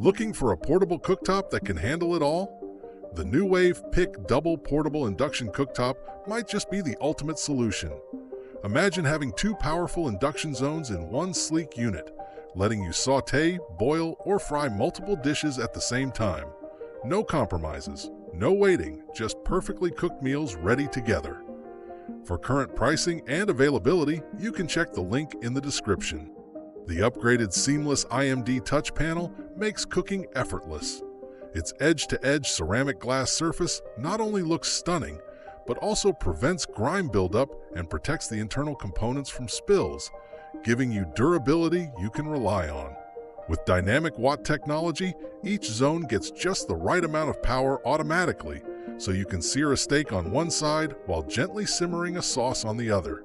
Looking for a portable cooktop that can handle it all? The Nuwave PIC Double Portable Induction Cooktop might just be the ultimate solution. Imagine having two powerful induction zones in one sleek unit, letting you sauté, boil, or fry multiple dishes at the same time. No compromises, no waiting, just perfectly cooked meals ready together. For current pricing and availability, you can check the link in the description. The upgraded seamless IMD touch panel makes cooking effortless. Its edge-to-edge ceramic glass surface not only looks stunning, but also prevents grime buildup and protects the internal components from spills, giving you durability you can rely on. With dynamic watt technology, each zone gets just the right amount of power automatically, so you can sear a steak on one side while gently simmering a sauce on the other.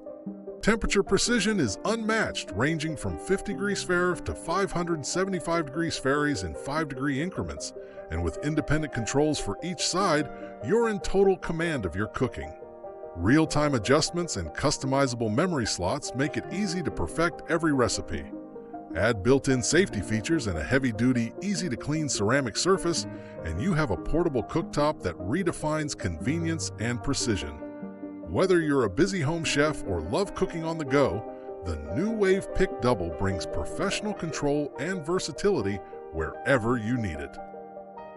Temperature precision is unmatched, ranging from 50 degrees Fahrenheit to 575 degrees Fahrenheit in 5-degree increments, and with independent controls for each side, you're in total command of your cooking. Real-time adjustments and customizable memory slots make it easy to perfect every recipe. Add built-in safety features and a heavy-duty, easy-to-clean ceramic surface, and you have a portable cooktop that redefines convenience and precision. Whether you're a busy home chef or love cooking on the go, the Nuwave PIC Double brings professional control and versatility wherever you need it.